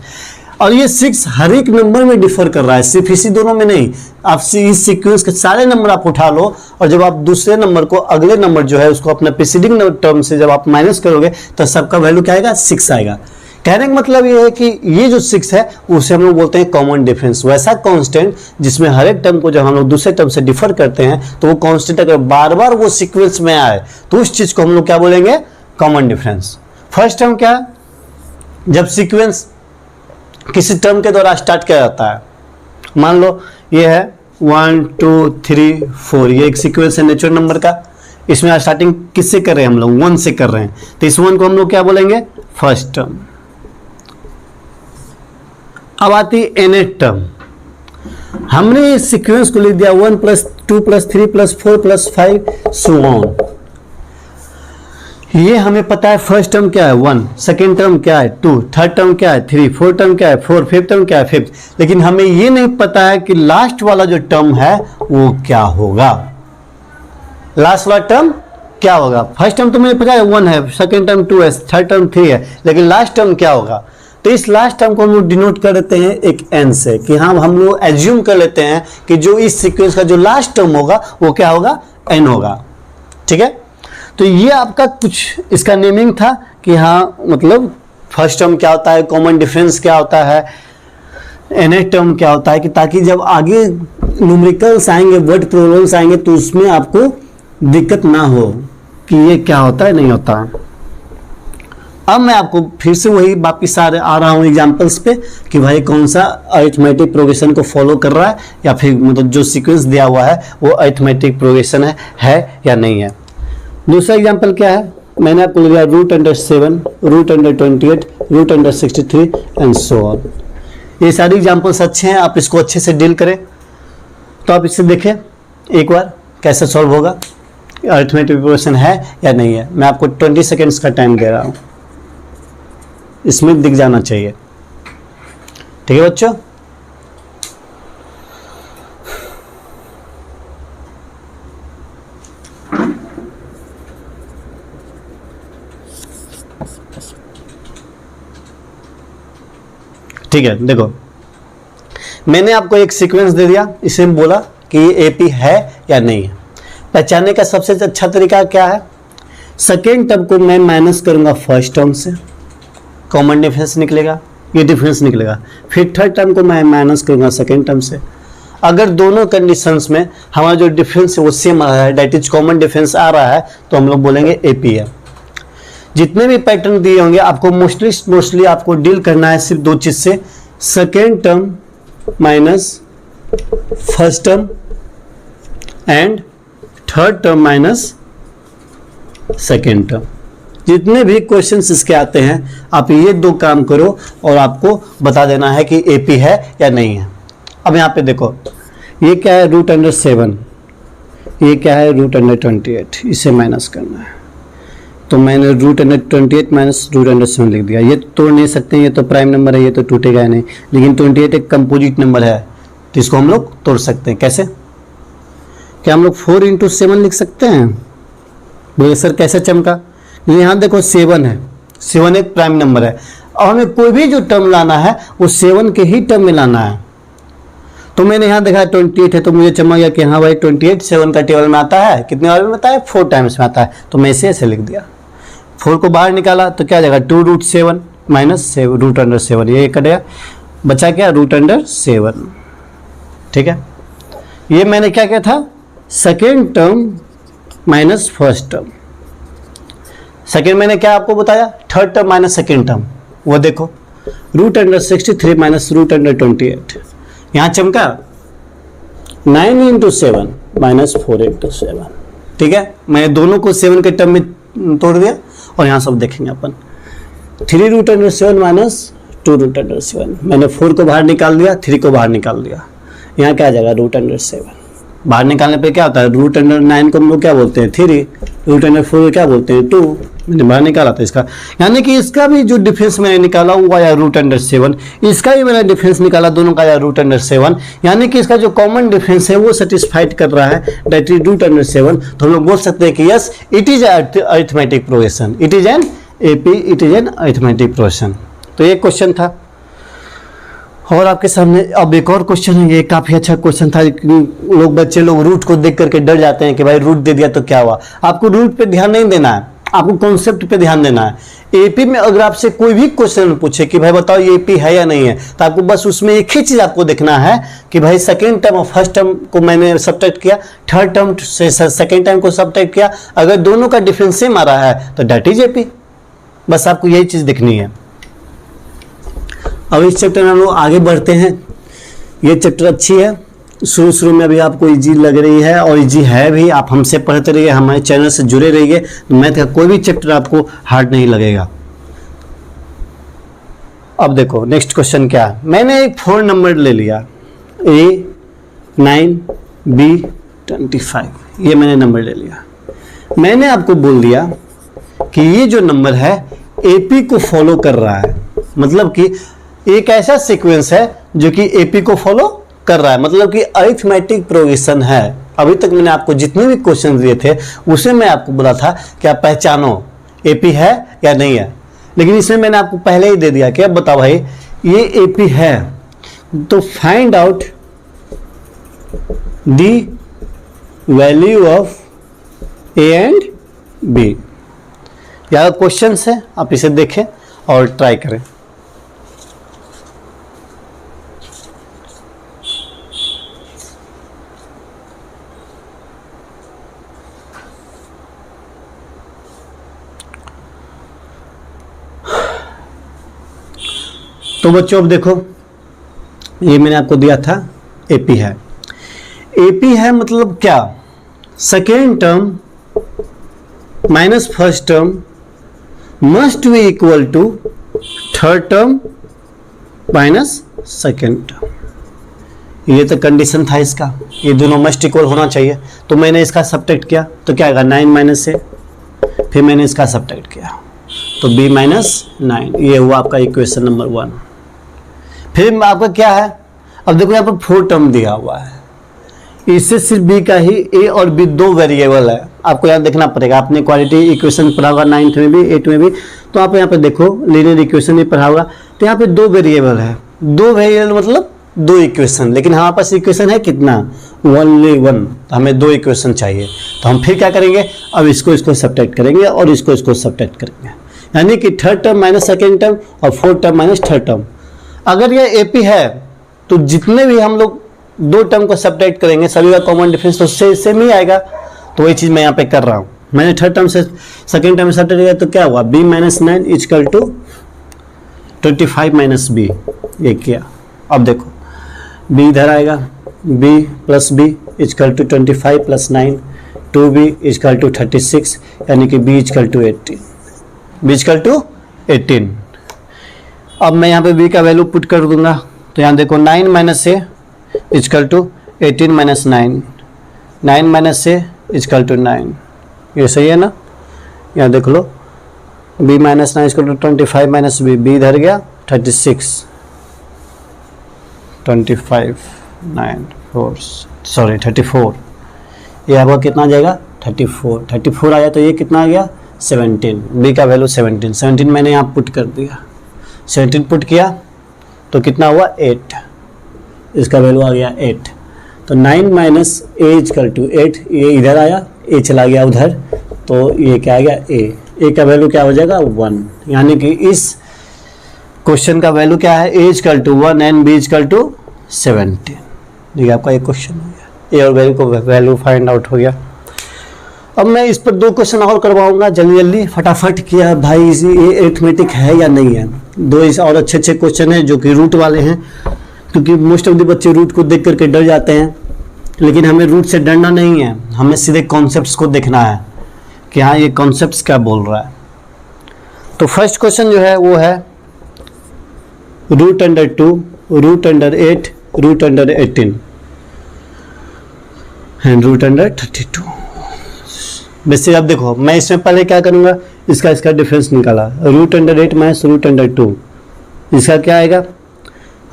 A: और ये 6 हर एक नंबर में डिफर कर रहा है, सिर्फ इसी दोनों में नहीं। आप इस सीक्वेंस के सारे नंबर आप उठा लो और जब आप दूसरे नंबर को अगले नंबर जो है उसको अपना प्रीसीडिंग टर्म से जब आप माइनस करोगे तो सबका वैल्यू क्या आएगा 6 आएगा। कहने का मतलब ये है कि ये जो 6 है उसे हम लोग बोलते हैं कॉमन डिफरेंस, वैसा कांस्टेंट जिसमें हर एक टर्म को जब हम लोग दूसरे टर्म से डिफर करते हैं तो वो कांस्टेंट अगर बार बार वो सीक्वेंस में आए तो उस चीज को हम लोग क्या बोलेंगे कॉमन डिफरेंस। फर्स्ट टर्म क्या है, जब सीक्वेंस किसी टर्म के द्वारा स्टार्ट किया जाता है, मान लो ये है 1 2 3 4, ये एक सीक्वेंस है नेचुरल नंबर का, इसमें स्टार्टिंग किससे कर रहे हैं हम लोग 1 से कर रहे हैं, तो इस 1 को हम लोग क्या बोलेंगे फर्स्ट टर्म। अब आती है nth टर्म, हमने इस सीक्वेंस को लिख दिया 1 + 2 + 3 + 4 + 5 सो ऑन। ये हमें पता है फर्स्ट टर्म क्या है 1, सेकेंड टर्म क्या है 2, थर्ड टर्म क्या है 3, फोर्थ टर्म क्या है 4, फिफ्थ टर्म क्या है 5, लेकिन हमें ये नहीं पता है कि लास्ट वाला जो टर्म है वो क्या होगा। लास्ट वाला टर्म क्या होगा, फर्स्ट टर्म तो मुझे पता है 1 है, सेकेंड टर्म 2 है, थर्ड टर्म 3 है, लेकिन लास्ट टर्म क्या होगा। तो इस लास्ट टर्म को हम लोग डिनोट कर देते हैं एक n से, कि हाँ हम लोग एज्यूम कर लेते हैं कि जो इस सीक्वेंस का जो लास्ट टर्म होगा वो क्या होगा n होगा। ठीक है, तो ये आपका कुछ इसका नेमिंग था कि हाँ मतलब फर्स्ट टर्म क्या होता है, कॉमन डिफरेंस क्या होता है, nth टर्म क्या होता है, कि ताकि जब आगे न्यूमेरिकल्स आएंगे, वर्ड प्रॉब्लम्स आएंगे तो उसमें आपको दिक्कत ना हो कि ये क्या होता है नहीं होता है। अब मैं आपको फिर से वही वापिस आ रहा हूँ एग्जाम्पल्स पे कि भाई कौन सा अरिथमेटिक प्रोग्रेशन को फॉलो कर रहा है या फिर मतलब जो सीक्वेंस दिया हुआ है वो अरिथमेटिक प्रोग्रेशन है या नहीं है। दूसरा एग्जाम्पल क्या है, मैंने आपको लिया √7, √28, √63 एंड सो ऑन। ये सारे एग्जाम्पल्स अच्छे हैं, आप इसको अच्छे से डील करें। तो आप इससे देखें एक बार कैसे सॉल्व होगा, अरिथमेटिक प्रोग्रेशन है या नहीं है। मैं आपको 20 सेकेंड्स का टाइम दे रहा हूँ, इसमें दिख जाना चाहिए। ठीक है बच्चों, ठीक है। देखो मैंने आपको एक सीक्वेंस दे दिया, इसे बोला कि ये एपी है या नहीं है। पहचानने का सबसे अच्छा तरीका क्या है, सेकेंड टर्म को मैं माइनस करूंगा फर्स्ट टर्म से, कॉमन डिफरेंस निकलेगा, ये डिफरेंस निकलेगा। फिर थर्ड टर्म को मैं माइनस करूंगा सेकेंड टर्म से। अगर दोनों कंडीशंस में हमारा जो डिफरेंस है वो सेम आ रहा है, दैट इज कॉमन डिफरेंस आ रहा है, तो हम लोग बोलेंगे एपी है। जितने भी पैटर्न दिए होंगे आपको मोस्टली आपको डील करना है सिर्फ दो चीज से, second term minus first term and third term minus second term. जितने भी क्वेश्चंस इसके आते हैं आप ये दो काम करो और आपको बता देना है कि एपी है या नहीं है। अब यहाँ पे देखो ये क्या है, √7, ये क्या है √28, इसे माइनस करना है। तो मैंने √28 माइनस √7 लिख दिया। ये तोड़ नहीं सकते, ये तो प्राइम नंबर है, ये तो टूटेगा नहीं, लेकिन 28 एक कंपोजिट नंबर है तो इसको हम लोग तोड़ सकते हैं। कैसे, क्या हम लोग 4 × 7 लिख सकते हैं? बोले सर कैसे चमका? यहाँ देखो 7 है, 7 एक प्राइम नंबर है और हमें कोई भी जो टर्म लाना है वो 7 के ही टर्म में लाना है। तो मैंने यहाँ देखा 28 है तो मुझे चमक गया कि हाँ भाई 28 7 का टेबल में आता है, कितने बार में आता है, 4 टाइम्स में आता है, तो मैं इसे ऐसे लिख दिया। 4 को बाहर निकाला तो क्या जाएगा, 2√7 माइनस √7, ये कटेगा, बचा क्या √7। ठीक है, ये मैंने क्या किया था, second term minus first term. Second मैंने क्या आपको बताया, third term minus second term, वो देखो √63 माइनस √28, यहाँ चमका 9 × 7 माइनस 4 × 7। ठीक है, मैंने दोनों को 7 के टर्म में तोड़ दिया और यहाँ सब देखेंगे अपन 3√7 माइनस 2√7। मैंने 4 को बाहर निकाल दिया, 3 को बाहर निकाल दिया, यहाँ क्या आ जाएगा √7। बाहर निकालने पे क्या होता है, √9 को हम लोग क्या बोलते हैं 3, √4 को क्या बोलते हैं 2। मैंने बाहर निकाला था इसका, यानी कि इसका भी जो डिफरेंस मैंने निकाला वो आया √7, इसका भी मैंने डिफरेंस निकाला, दोनों का आया √7, यानी कि इसका जो कॉमन डिफरेंस है वो सेटिस्फाइड कर रहा है, दैट इज √7। तो हम लोग बोल सकते हैं कि yes it is arithmetic progression, it is an AP, it is an arithmetic progression. तो ये क्वेश्चन था। और आपके सामने अब एक और क्वेश्चन है, ये काफी अच्छा क्वेश्चन था। बच्चे लोग रूट को देख करके डर जाते हैं कि भाई रूट दे दिया तो क्या हुआ। आपको रूट पे ध्यान नहीं देना है, आपको कॉन्सेप्ट पे ध्यान देना है। एपी में अगर आपसे कोई भी क्वेश्चन पूछे कि भाई बताओ ये एपी है या नहीं है, तो आपको बस उसमें एक ही चीज आपको देखना है कि भाई सेकेंड टर्म और फर्स्ट टर्म को मैंने सब्ट्रैक्ट किया, थर्ड टर्म से सेकेंड टर्म को सब्ट्रैक्ट किया, अगर दोनों का डिफरेंस सेम आ रहा है तो दैट इज एपी। बस आपको यही चीज दिखनी है। अब इस चैप्टर में हम लोग आगे बढ़ते हैं। ये चैप्टर अच्छी है, शुरू में अभी आपको इजी लग रही है और इजी है भी। आप हमसे पढ़ते रहिए, हमारे चैनल से जुड़े रहिए, मैथ का कोई भी चैप्टर आपको हार्ड नहीं लगेगा। अब देखो नेक्स्ट क्वेश्चन क्या है। मैंने एक 4 नंबर ले लिया, A9 B25, ये मैंने नंबर ले लिया। मैंने आपको बोल दिया कि ये जो नंबर है एपी को फॉलो कर रहा है, मतलब कि एक ऐसा सीक्वेंस है जो कि एपी को फॉलो कर रहा है, मतलब कि अरिथमेटिक प्रोग्रेशन है। अभी तक मैंने आपको जितने भी क्वेश्चन दिए थे उसे मैं आपको बोला था कि आप पहचानो एपी है या नहीं है, लेकिन इसमें मैंने आपको पहले ही दे दिया कि अब बताओ भाई ये एपी है तो find out the value of a and b. यह क्वेश्चन है, आप इसे देखें और ट्राई करें। तो बच्चों अब देखो, ये मैंने आपको दिया था एपी है। एपी है मतलब क्या, second term minus first term must be equal to third term minus second term. ये तो कंडीशन था इसका, ये दोनों मस्ट इक्वल होना चाहिए। तो मैंने इसका सब्ट्रैक्ट किया तो क्या आएगा 9 माइनस से, फिर मैंने इसका सब्ट्रैक्ट किया तो b माइनस 9। ये हुआ आपका इक्वेशन नंबर 1। फिर आपका क्या है, अब देखो यहाँ पर 4 टर्म दिया हुआ है, इससे सिर्फ b का ही a और b दो वेरिएबल है। आपको यहाँ देखना पड़ेगा, आपने क्वालिटी इक्वेशन पढ़ा होगा 9th में भी 8th में भी, तो आप यहाँ पे देखो लीनियर इक्वेशन भी पढ़ा होगा। तो यहाँ पे दो वेरिएबल है, दो वेरिएबल मतलब दो इक्वेशन, लेकिन हमारे पास इक्वेशन है कितना, ओनली 1। तो हमें दो इक्वेशन चाहिए, तो हम फिर क्या करेंगे, अब इसको सब्ट्रैक्ट करेंगे और इसको सब्ट्रैक्ट करेंगे, यानी कि third term minus second term और fourth term minus third term. अगर ये एपी है तो जितने भी हम लोग दो टर्म को सब्ट्रैक्ट करेंगे सभी का कॉमन डिफरेंस तो सेम ही आएगा। तो वही चीज़ मैं यहाँ पे कर रहा हूँ, मैंने थर्ड टर्म से सेकेंड टर्म में सब्ट्रैक्ट किया तो क्या हुआ, b minus 9 equal to 25 minus b, ये किया। अब देखो b इधर आएगा, b plus b equal to 25 plus 9 2b equal to 36, यानी कि b equal to 18, b equal to 18। अब मैं यहाँ पे b का वैल्यू पुट कर दूंगा, तो यहाँ देखो 9 माइनस से इक्वल टू 18 माइनस 9, 9 माइनस से इक्वल टू 9, ये सही है ना। यहाँ देख लो b minus 9 equal to 25 minus b, b इधर गया 36, 25 9 4 सॉरी 34, ये आपका कितना आ जाएगा 34 आया, तो ये कितना आ गया 17, b का वैल्यू 17 मैंने यहाँ पुट कर दिया, 17 पुट किया तो कितना हुआ 8, इसका वैल्यू आ गया 8। तो 9 माइनस ए इक्वल टू 8, ये इधर आया, ए चला गया उधर, तो ये क्या आ गया ए का वैल्यू क्या हो जाएगा 1, यानी कि इस क्वेश्चन का वैल्यू क्या है, A equal to 1 and B equal to 17। देखिए आपका एक क्वेश्चन हो गया, ए और वैल्यू को वैल्यू फाइंड आउट हो गया। अब मैं इस पर दो क्वेश्चन और करवाऊंगा, जल्दी फटाफट किया भाई, ये अरिथमेटिक है या नहीं है। दो इस और अच्छे क्वेश्चन हैं जो कि रूट वाले हैं, क्योंकि मोस्ट ऑफ द बच्चे रूट को देख करके डर जाते हैं, लेकिन हमें रूट से डरना नहीं है, हमें सीधे कॉन्सेप्ट्स को देखना है कि हाँ ये कॉन्सेप्ट्स क्या बोल रहा है। तो फर्स्ट क्वेश्चन जो है वो है √2, √8, √18 एंड √32। वैसे अब देखो मैं इसमें पहले क्या करूँगा, इसका डिफरेंस निकाला, √8 माइनस √2, इसका क्या आएगा,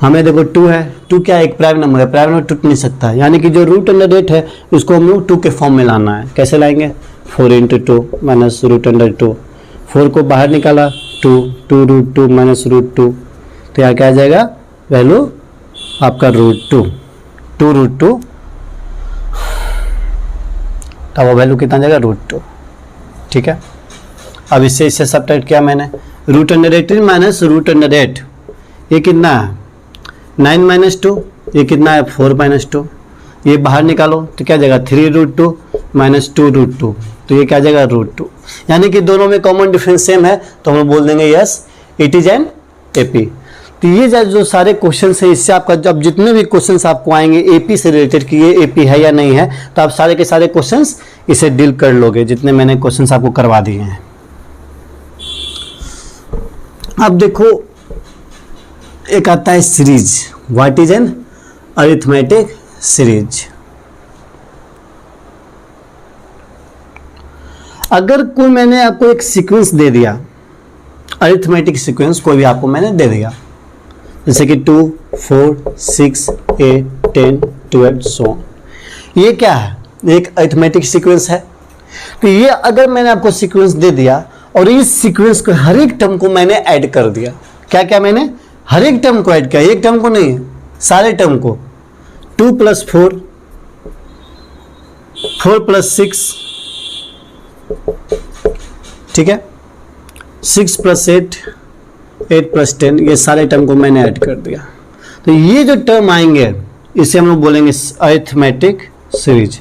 A: हमें देखो 2 है, 2 क्या एक प्राइम नंबर है, प्राइम नंबर टूट नहीं सकता, यानी कि जो √8 है उसको हम लोग 2 के फॉर्म में लाना है। कैसे लाएंगे, 4 × 2 माइनस √2, 4 को बाहर निकाला 2 √2 माइनस √2, तो यहाँ क्या आ जाएगा वैल्यू आपका √2, 2 √2, तब वो वैल्यू कितना जाएगा √2। ठीक है, अब इससे सब्ट्रैक्ट किया मैंने, √18 माइनस √8, ये कितना है 9 माइनस 2, ये कितना है 4 माइनस 2, ये बाहर निकालो तो क्या जाएगा 3 √2 माइनस 2 √2, तो ये क्या जाएगा √2, यानी कि दोनों में कॉमन डिफरेंस सेम है, तो हम बोल देंगे yes it is an AP. तो ये जो सारे क्वेश्चन है, इससे आपका जब जितने भी क्वेश्चन आपको आएंगे एपी से रिलेटेड कि ये एपी है या नहीं है, तो आप सारे के सारे क्वेश्चन इसे डील कर लोगे, जितने मैंने क्वेश्चन आपको करवा दिए हैं। अब देखो एक आता है series, what is an arithmetic series. अगर कोई मैंने आपको एक सीक्वेंस दे दिया, अरिथमेटिक सीक्वेंस कोई भी आपको मैंने दे दिया, जैसे कि 2 4 6 8 10 12 सो, ये क्या है, एक अरिथमेटिक सीक्वेंस है। तो ये अगर मैंने आपको सीक्वेंस दे दिया और इस सीक्वेंस को हर एक टर्म को मैंने ऐड कर दिया, क्या क्या मैंने हर एक टर्म को ऐड किया, एक टर्म को नहीं सारे टर्म को, 2 + 4 4 + 6 ठीक है। 6 + 8, 8 + 10, ये सारे टर्म को मैंने ऐड कर दिया। तो ये जो टर्म आएंगे इसे हम लोग बोलेंगे अरिथमेटिक सीरीज।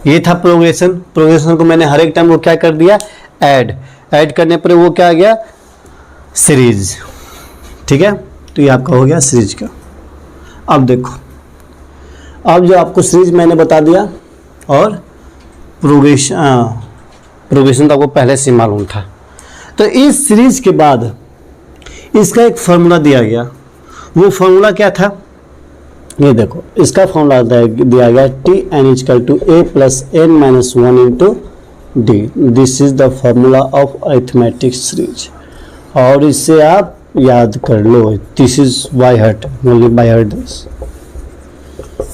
A: ये था प्रोग्रेशन। प्रोग्रेशन को मैंने हर एक टर्म को क्या कर दिया, ऐड करने पर वो क्या आ गया, सीरीज। ठीक है, तो ये आपका हो गया सीरीज का। अब देखो, अब जो आपको सीरीज मैंने बता दिया और प्रोग्रेशन तो आपको पहले से मालूम था। तो इस सीरीज के बाद इसका एक फॉर्मूला दिया गया। वो फॉर्मूला क्या था, ये देखो, इसका फॉर्मूला दिया गया Tn = a + n - 1 × d। This is the formula of arithmetic series. और इससे आप याद कर लो, this is by heart, only by heart this.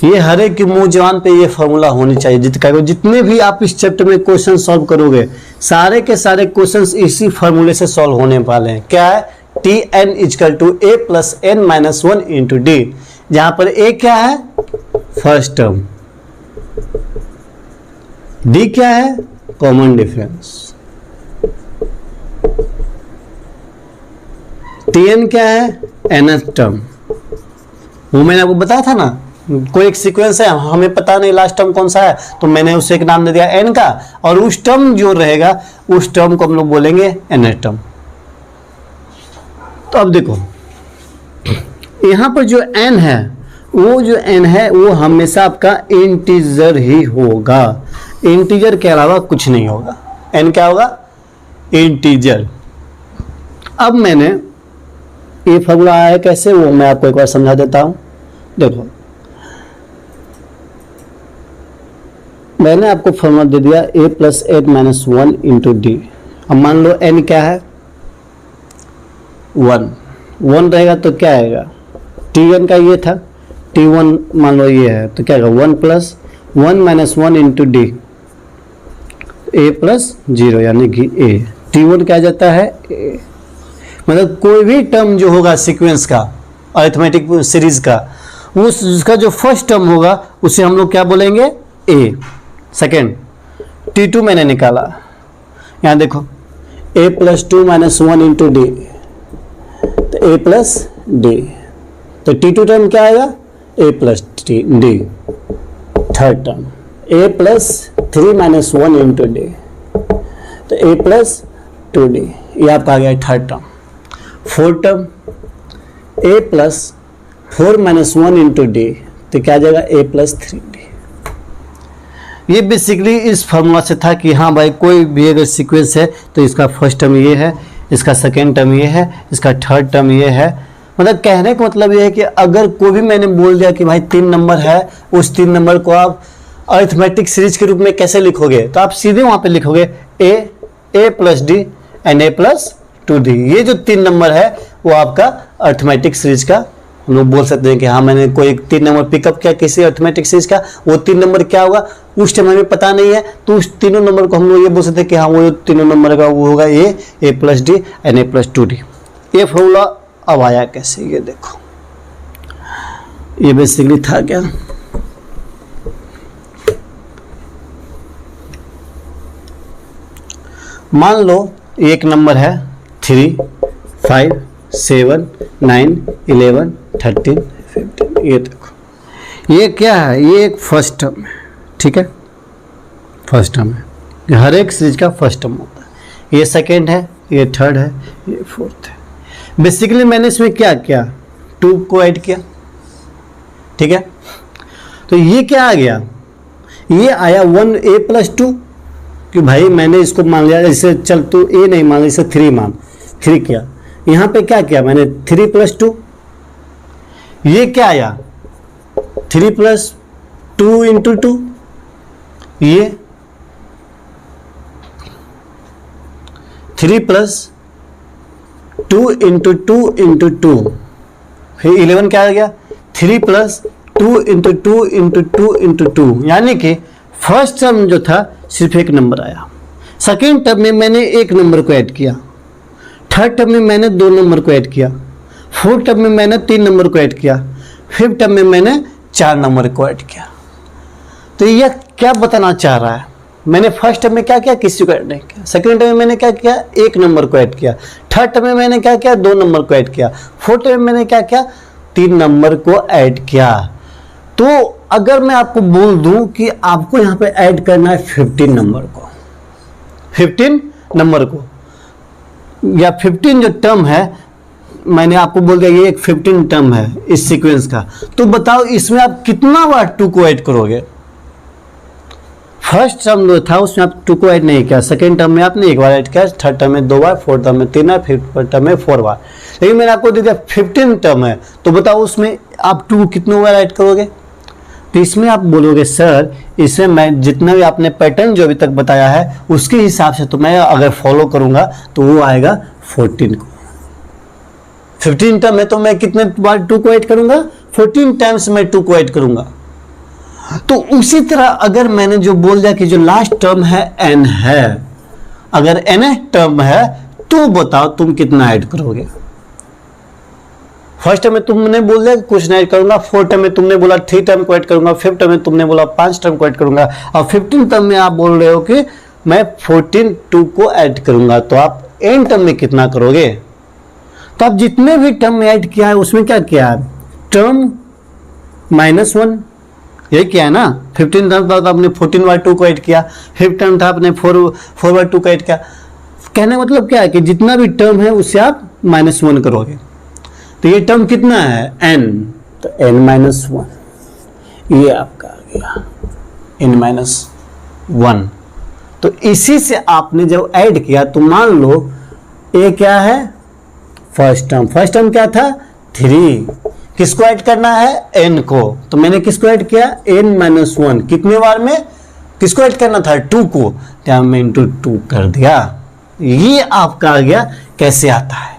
A: ये हर एक के मुंह जवान पे ये फॉर्मूला होनी चाहिए। जितने भी आप इस चैप्टर में क्वेश्चन सॉल्व करोगे, सारे के सारे क्वेश्चंस इसी फॉर्मूले से सॉल्व होने वाले हैं। क्या है, Tn = a + n - 1 × d, जहां पर a क्या है, फर्स्ट टर्म, d क्या है, कॉमन डिफरेंस, Tn क्या है, nth टर्म। वो मैंने आपको बताया था ना, कोई एक सीक्वेंस है, हमें पता नहीं लास्ट टर्म कौन सा है, तो मैंने उसे एक नाम दे दिया n का, और उस टर्म जो रहेगा उस टर्म को हम लोग बोलेंगे nth टर्म। तो अब देखो, यहां पर जो n है, वो जो n है वो हमेशा आपका इंटीजर ही होगा। इंटीजर के अलावा कुछ नहीं होगा। n क्या होगा, इंटीजर। अब मैंने ये फॉर्मूला आया कैसे, वो मैं आपको एक बार समझा देता हूं। देखो, मैंने आपको फॉर्मूला दे दिया a + n - 1 × d। अब मान लो n क्या है, 1 रहेगा तो क्या आएगा, Tn का ये था, T1 मान लो ये है, तो क्या आएगा 1 + 1 - 1 × d, a + 0 यानी कि a। T1 क्या जाता है, a। मतलब कोई भी टर्म जो होगा सीक्वेंस का, अरिथमेटिक सीरीज का, उसका जो फर्स्ट टर्म होगा उसे हम लोग क्या बोलेंगे, a। सेकेंड, T2 मैंने निकाला, यहाँ देखो, a + 2 - 1 × d, तो a + d। तो T2 टर्म क्या आएगा, a + d। Third term, a + 3 - 1 × d, तो a + 2d। ये आपका आ गया third term. Fourth term, a + 4 - 1 × d, तो क्या आ जाएगा, a + 3d। ये बेसिकली इस फॉर्मूला से था कि हाँ भाई, कोई भी अगर सीक्वेंस है तो इसका फर्स्ट टर्म ये है, इसका सेकेंड टर्म ये है, इसका थर्ड टर्म ये है। मतलब कहने का मतलब ये है कि अगर कोई भी मैंने बोल दिया कि भाई 3 नंबर है, उस 3 नंबर को आप अरिथमेटिक सीरीज के रूप में कैसे लिखोगे, तो आप सीधे वहां पे लिखोगे a + d and a + 2d। ये जो 3 नंबर है वो आपका अरिथमेटिक सीरीज का, हम लोग बोल सकते हैं कि हाँ, मैंने कोई 3 नंबर पिकअप किया किसी अरिथमेटिक सीरीज का, वो 3 नंबर क्या होगा उस टाइम हमें पता नहीं है, तो उस तीनों नंबर को हम लोग ये बोल सकते हैं कि हाँ, वो तीनों नंबर का वो होगा a + d and a + 2d। ये फॉर्मूला अब आया कैसे, ये देखो, ये बेसिकली था क्या, मान लो एक नंबर है 3, 5, 7, 9, 11, 13, 15। ये देखो, ये क्या है, ये एक फर्स्ट टर्म है। ठीक है, फर्स्ट टर्म है, हर एक सीरीज का फर्स्ट टर्म होता है। ये सेकेंड है, ये थर्ड है, ये फोर्थ है। बेसिकली मैंने इसमें क्या किया, 2 को ऐड किया। ठीक है, तो ये क्या आ गया, ये आया 1a + 2, कि भाई मैंने इसको मान लिया, इसे चल तू a नहीं मान, इसे 3 मान, 3 किया। यहाँ पे क्या किया मैंने, 3 + 2। ये क्या आया, 3 + 2 × 2, ये 3 + 2 × 2 × 2, फिर 11 क्या आ गया, 3 + 2 × 2 × 2 × 2। यानी कि फर्स्ट टर्म जो था सिर्फ एक नंबर आया, सेकेंड टर्म में मैंने एक नंबर को ऐड किया, थर्ड टर्म में मैंने 2 नंबर को ऐड किया, फोर्थ टर्म में मैंने 3 नंबर को ऐड किया, फिफ्थ टर्म में मैंने 4 नंबर को ऐड किया। तो यह क्या बताना चाह रहा है? मैंने फर्स्ट टर्म में क्या किया, किसी को ऐड नहीं किया। सेकंड टर्म में मैंने क्या किया, एक नंबर को ऐड किया। थर्ड टर्म में मैंने क्या किया, 2 नंबर को ऐड किया। फोर्थ टर्म में मैंने क्या किया, 3 नंबर को ऐड किया। तो अगर मैं आपको बोल दूं कि आपको यहां पे ऐड करना है 15 नंबर को, 15 नंबर को, या 15 जो टर्म है, मैंने आपको बोल दिया ये एक 15 टर्म है इस सीक्वेंस का, तो बताओ इसमें आप कितना बार 2 को ऐड करोगे? फर्स्ट टर्म जो था उसमें आप 2 को ऐड नहीं किया, सेकेंड टर्म में आपने एक बार ऐड किया, थर्ड टर्म में 2 बार, फोर्थ टर्म में 3 बार, फिफ्थ टर्म में 4 बार। लेकिन मैंने आपको दे दिया 15 टर्म है, तो बताओ उसमें आप 2 कितने बार ऐड करोगे? तो इसमें आप बोलोगे सर इसमें मैं जितना भी आपने पैटर्न जो अभी तक बताया है उसके हिसाब से तो मैं अगर फॉलो करूंगा तो वो आएगा 14 को। 15 टर्म है तो मैं कितने बार 2 को ऐड करूंगा? 14 टाइम्स मैं 2 को ऐड करूंगा। तो उसी तरह अगर मैंने जो बोल दिया कि जो लास्ट टर्म है n है, अगर n टर्म है तो बताओ तुम कितना ऐड करोगे? फर्स्ट टर्म में तुमने बोल दिया कुछ नहीं ऐड करूंगा, फोर्थ टर्म में तुमने बोला 3 टर्म को ऐड करूंगा, फिफ्थ टर्म में तुमने बोला 5 टर्म को ऐड करूंगा, और 15 टर्म में आप बोल रहे हो कि मैं 14 2 को ऐड करूंगा, तो आप n टर्म में कितना करोगे? तो आप जितने भी टर्म में ऐड किया है उसमें क्या किया है, टर्म -1 यही किया है ना। 15 टर्म था तो आपने 14 बार 2 को ऐड किया, फिफ्थ टर्म था आपने 4 बार 2 को ऐड किया। कहने का मतलब क्या है कि जितना भी टर्म है उससे आप -1 करोगे। तो ये टर्म कितना है, n, तो n-1, ये आपका आ गया n-1। तो इसी से आपने जब ऐड किया तो मान लो ये क्या है, फर्स्ट टर्म क्या था, 3। किसको ऐड करना है, n को, तो मैंने किसको ऐड किया, n-1। कितने बार में, किसको ऐड करना था, 2 को, तो मैं इंटू 2 कर दिया। ये आपका आ गया। कैसे आता है,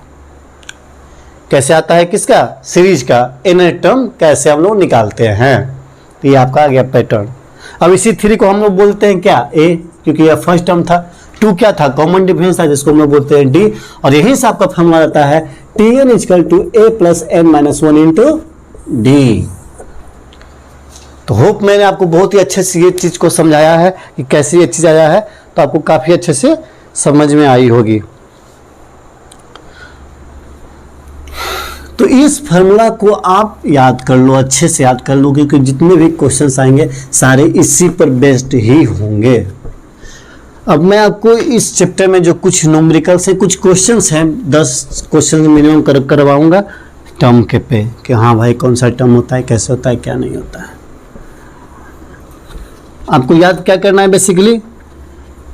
A: कैसे आता है, किसका, सीरीज का n टर्म कैसे हम लोग निकालते हैं। तो ये आपका आ गया पैटर्न। अब इसी 3 को हम लोग बोलते हैं क्या, a, क्योंकि यह फर्स्ट टर्म था। 2 क्या था, कॉमन डिफरेंस था, जिसको हम लोग बोलते हैं d, और यहीं से आपका फॉर्मूला आता है Tn = a + n-1 into d। तो होप मैंने आपको बहुत ही अच्छे से ये चीज को समझाया है कि कैसे ये चीज आया है, तो आपको काफी अच्छे से समझ में आई होगी। तो इस फॉर्मूला को आप याद कर लो, अच्छे से याद कर लो, क्योंकि जितने भी क्वेश्चंस आएंगे सारे इसी पर बेस्ड ही होंगे। अब मैं आपको इस चैप्टर में जो कुछ न्यूमेरिकल्स हैं, कुछ क्वेश्चंस हैं, 10 क्वेश्चन मिनिमम करवाऊंगा टर्म के पे, कि हाँ भाई कौन सा टर्म होता है, कैसे होता है, क्या नहीं होता है। आपको याद क्या करना है, बेसिकली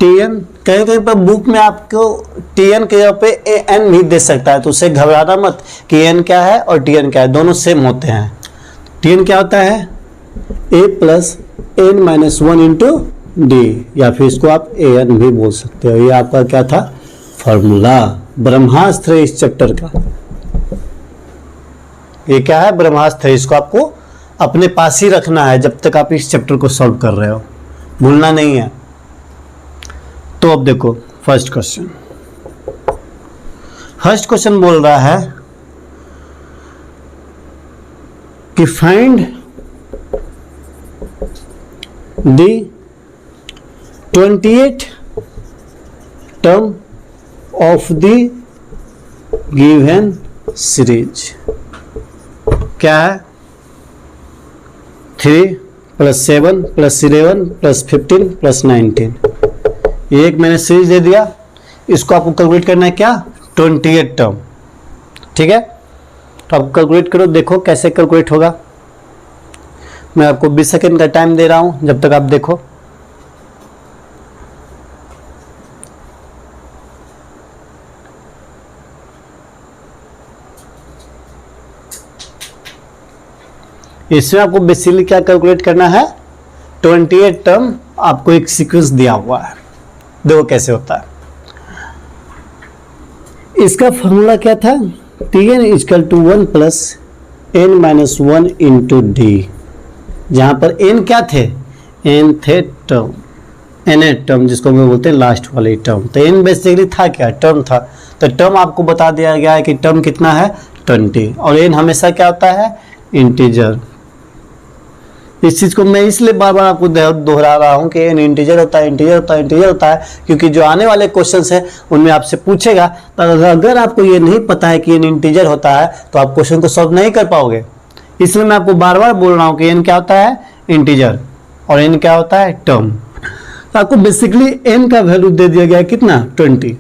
A: Tn, कहीं कहीं पर बुक में आपको Tn के जगह पे An भी दे सकता है, तो उससे घबराना मत कि n क्या है और Tn क्या है, दोनों सेम होते हैं। Tn क्या होता है, a + n-1 इंटू d, या फिर इसको आप an भी बोल सकते हो। ये आपका क्या था, फॉर्मूला, ब्रह्मास्त्र इस चैप्टर का। ये क्या है, ब्रह्मास्त्र। इसको आपको अपने पास ही रखना है जब तक आप इस चैप्टर को सॉल्व कर रहे हो, भूलना नहीं है। तो अब देखो फर्स्ट क्वेश्चन बोल रहा है कि find the 28 term of the given series. क्या है, 3 + 7 + 11 + 15 + 19। ये एक मैंने सीरीज दे दिया, इसको आपको कैलकुलेट करना है क्या, 28 टर्म। ठीक है, तो आप कैलकुलेट करो, देखो कैसे कैलकुलेट होगा। मैं आपको 20 सेकेंड का टाइम दे रहा हूं, जब तक आप देखो। इसमें आपको बेसिकली क्या कैलकुलेट करना है, 28 टर्म आपको एक सीक्वेंस दिया हुआ है, देखो कैसे होता है। इसका फॉर्मूला क्या था, Tn = 1 + n-1 इंटू d, जहां पर n क्या थे, n थे टर्म, n टर्म जिसको हम बोलते हैं लास्ट वाली टर्म। तो n बेसिकली था क्या, टर्म था। तो टर्म आपको बता दिया गया है कि टर्म कितना है, 20, और n हमेशा क्या होता है, इंटीजर। इस चीज को मैं इसलिए बार बार आपको दोहरा रहा हूँ कि इंटीजर होता है, इंटीजर होता है, इंटीजर होता है, क्योंकि जो आने वाले क्वेश्चंस है उनमें आपसे पूछेगा, तो अगर आपको ये नहीं पता है कि इंटीजर होता है तो आप क्वेश्चन को सॉल्व नहीं कर पाओगे। इसलिए मैं आपको बार बार बोल रहा हूँ कि एन क्या होता है, इंटीजर, और एन क्या होता है, टर्म। तो आपको बेसिकली एन का वैल्यू दे दिया गया कितना, 20।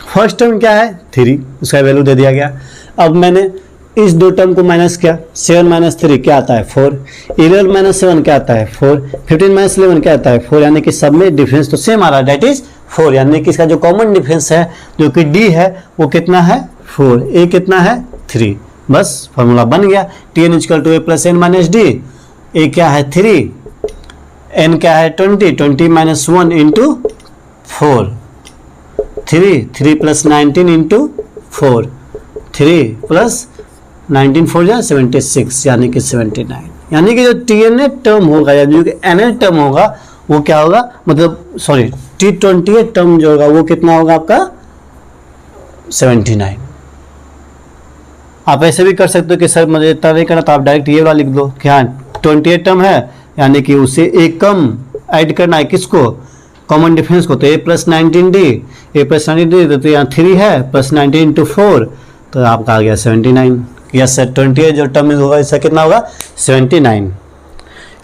A: फर्स्ट टर्म क्या है, 3, उसका वैल्यू दे दिया गया। अब मैंने इस दो टर्म को माइनस किया, 7 माइनस 3 क्या आता है, 4, 11 माइनस 7 क्या आता है, 4, 15 माइनस 11 क्या आता है, 4, यानी कि सब में डिफरेंस तो सेम आ रहा है, दैट इज 4, यानी कि इसका जो कॉमन डिफरेंस है जो कि डी है वो कितना है, 4, ए कितना है, 3। बस फॉर्मूला बन गया, T N equal to A plus N minus D. A क्या है 3, एन क्या है 20 minus 1 into 4, 3 plus 19 into 4, 3 plus 19 4 जा 76, यानी कि 79। यानी कि जो टी एन ए टर्म होगा या जो एन ए टर्म होगा वो क्या होगा, मतलब सॉरी T20 टर्म जो होगा वो कितना होगा आपका, 79। आप ऐसे भी कर सकते हो कि सर मुझे इतना नहीं करना, तो आप डायरेक्ट ये वाला लिख दो कि हाँ 28 टर्म है, यानी कि उसे एक कम ऐड करना है, किसको, कॉमन डिफरेंस को, तो a plus 19d, a plus 19d, तो यहाँ 3 है प्लस 19 इंटू 4, तो आपका आ गया 79। यस सर, 28 जो टर्म होगा इसका कितना होगा, 79।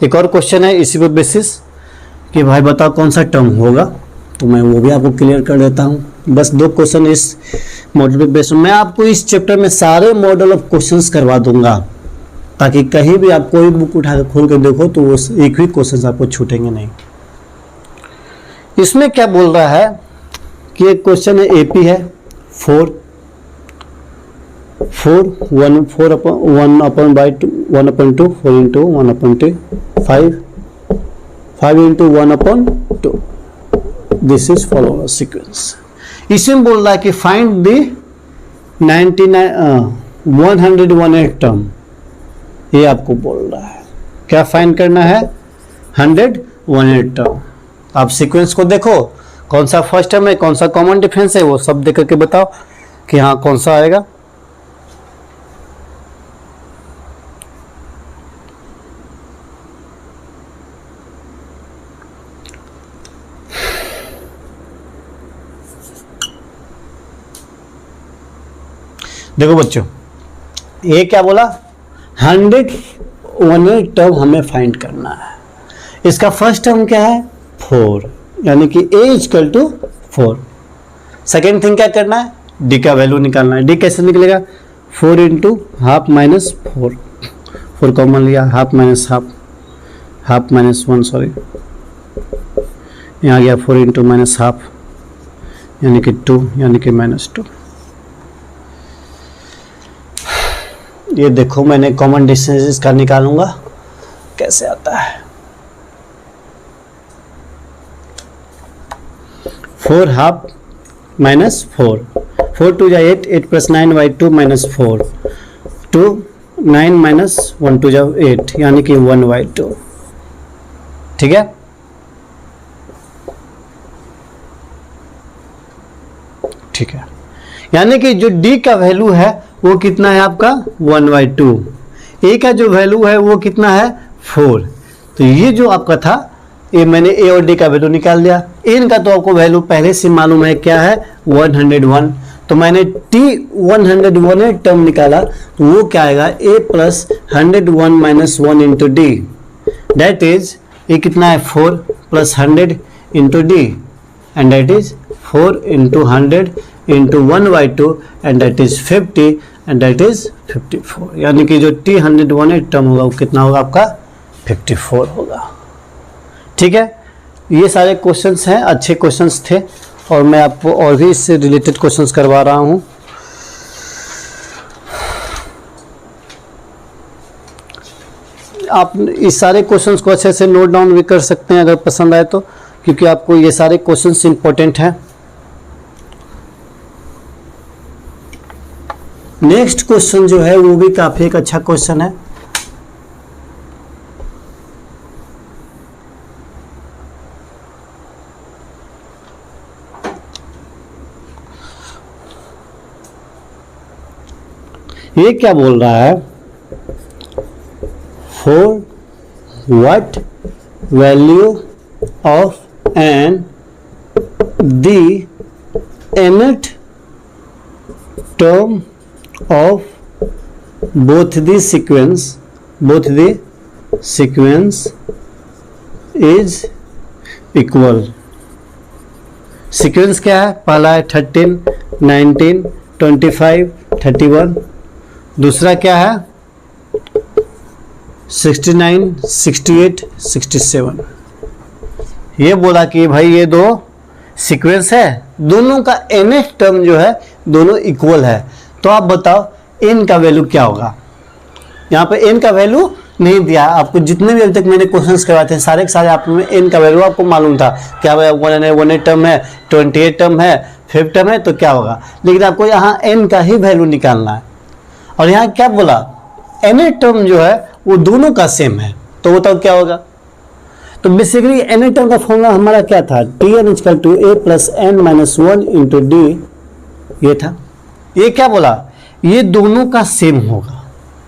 A: एक और क्वेश्चन है इसी पर बेसिस कि भाई बताओ कौन सा टर्म होगा, तो मैं वो भी आपको क्लियर कर देता हूँ। बस 2 क्वेश्चन इस मॉडल पे बेस्ड, मैं आपको इस चैप्टर में सारे मॉडल ऑफ क्वेश्चंस करवा दूंगा, ताकि कहीं भी आप कोई बुक उठा कर खोल कर देखो तो वो एक भी क्वेश्चन आपको छूटेंगे नहीं। इसमें क्या बोल रहा है कि एक क्वेश्चन है, एपी है 4 1 by 1 upon 2, 4 into 1 upon 2, 5 into 1 upon 2, this is follow sequence। इसमें बोल रहा है कि फाइंड द 118 टर्म, ये आपको बोल रहा है क्या फाइंड करना है, 118 टर्म। आप सीक्वेंस को देखो, कौन सा फर्स्ट टर्म है, कौन सा कॉमन डिफरेंस है, वो सब देख करके बताओ कि हाँ कौन सा आएगा। देखो बच्चों, ये क्या बोला, 118 टर्म हमें फाइंड करना है। इसका फर्स्ट टर्म क्या है, 4, यानी कि a equal to 4। Second thing क्या करना है, d का वैल्यू निकालना है। d कैसे निकलेगा, 4 इंटू हाफ माइनस 4 कॉमन लिया, half minus half minus 1, sorry यहाँ गया 4 इंटू माइनस हाफ, यानी कि 2, यानी कि -2। ये देखो मैंने कॉमन डिस्टेंस का निकालूंगा कैसे आता है, 4 हाफ माइनस 4 2 जा 8, 8 प्लस 9 बाई 2 माइनस 4, 2 9 माइनस 1 2 जा 8, यानी कि 1 बाई 2। ठीक है, ठीक है, यानी कि जो d का वैल्यू है वो कितना है आपका, 1/2। a का जो वैल्यू है वो कितना है, 4। तो ये जो आपका था, ये मैंने a और d का वैल्यू निकाल दिया। n का तो आपको वैल्यू पहले से मालूम है क्या है, 101। तो मैंने t 101 टर्म निकाला, तो वो क्या आएगा, a plus 101 minus 1 into D, that is ये कितना है, 4 plus 100 into D, and that is 4 into 100 into 1/2, and that is 50, and that is 54। यानी कि जो t 101 टर्म होगा वो कितना होगा आपका, 54 होगा। ठीक है, ये सारे क्वेश्चंस हैं, अच्छे क्वेश्चंस थे, और मैं आपको और भी इससे रिलेटेड क्वेश्चंस करवा रहा हूं। आप इस सारे क्वेश्चंस को अच्छे से नोट डाउन भी कर सकते हैं अगर पसंद आए तो, क्योंकि आपको ये सारे क्वेश्चंस इंपॉर्टेंट हैं। नेक्स्ट क्वेश्चन जो है वो भी काफी एक अच्छा क्वेश्चन है। ये क्या बोल रहा है, 4 what value of n the nth term of both the sequence is equal। Sequence क्या है? पहला है 13, 19, 25, 31। दूसरा क्या है? 69, 68, 67। ये बोला कि भाई ये दो सीक्वेंस है, दोनों का nth टर्म जो है दोनों इक्वल है। तो आप बताओ n का वैल्यू क्या होगा? यहाँ पे n का वैल्यू नहीं दिया आपको। जितने भी अभी तक मैंने क्वेश्चंस करवाए थे सारे के सारे आप में n का वैल्यू आपको मालूम था। क्या भाई 1 टर्म है, 28 टर्म है, 5 टर्म है, तो क्या होगा? लेकिन आपको यहाँ n का ही वैल्यू निकालना है। और यहाँ क्या बोला? n टर्म जो है वो दोनों का सेम है। तो बताओ क्या होगा? तो बेसिकली n टर्म का फॉर्मूला हमारा क्या था? Tn equal to a plus n minus 1 into d. ये था। ये क्या बोला? ये दोनों का सेम होगा,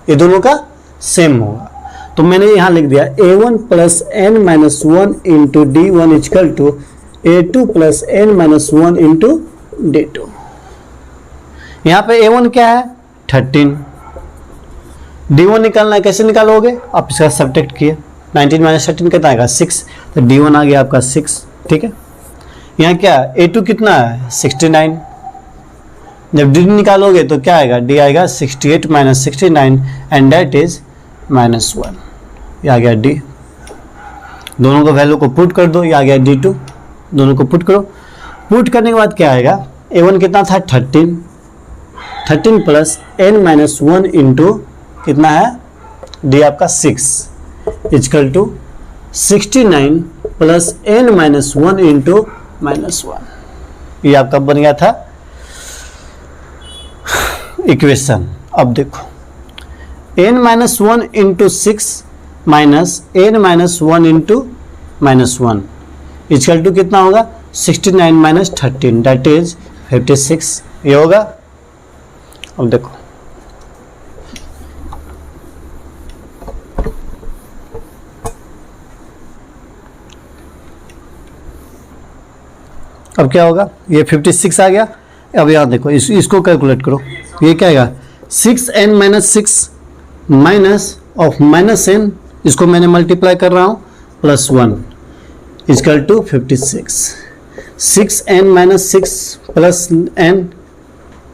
A: ये दोनों का सेम होगा। तो मैंने यहाँ लिख दिया a1 plus n minus 1 into d one equal to a2 plus n minus 1 into d2। यहाँ पे a1 क्या है? 13। d1 निकालना है, कैसे निकालोगे? आप इसका सब्ट्रैक्ट किए, 19 माइनस 13 कितना आएगा? 6। तो d1 आ गया आपका 6। ठीक है। यहाँ क्या a2 कितना है? 69। जब d निकालोगे तो क्या आएगा? d आएगा 68 माइनस 69 एंड दैट इज -1। ये आ गया d। दोनों को वैल्यू को पुट कर दो, ये आ गया d2। दोनों को पुट करो। पुट करने के बाद क्या आएगा? a1 कितना था? 13 प्लस n माइनस 1 इंटू कितना है? d आपका 6 equal to 69 plus n minus 1 into -1। ये आपका बन गया था इक्वेशन। अब देखो n minus 1 into 6 minus n minus 1 into -1 equal to कितना होगा? 69 माइनस 13 दैट इज 56। ये होगा। अब देखो अब क्या होगा? ये 56 आ गया। अब यहाँ देखो इसको कैलकुलेट करो। ये क्या आएगा? 6n minus 6 minus of minus n, इसको मैंने मल्टीप्लाई कर रहा हूँ, plus 1 equal to 56। 6n minus 6 plus n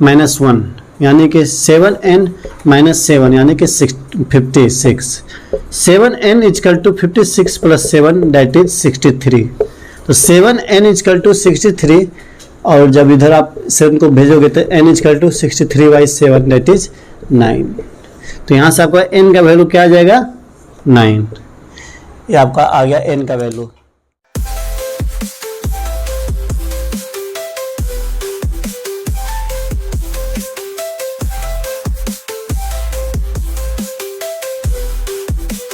A: minus 1 यानी कि 7n माइनस 7 यानी कि 56। 7n equal to 56 plus 7 that is 63। तो 7n इक्वल टू 63 और जब इधर आप 7 को भेजोगे तो n equal to 63/7 that is 9। तो यहाँ से आपका n का वैल्यू क्या आ जाएगा? 9। ये आपका आ गया n का वैल्यू।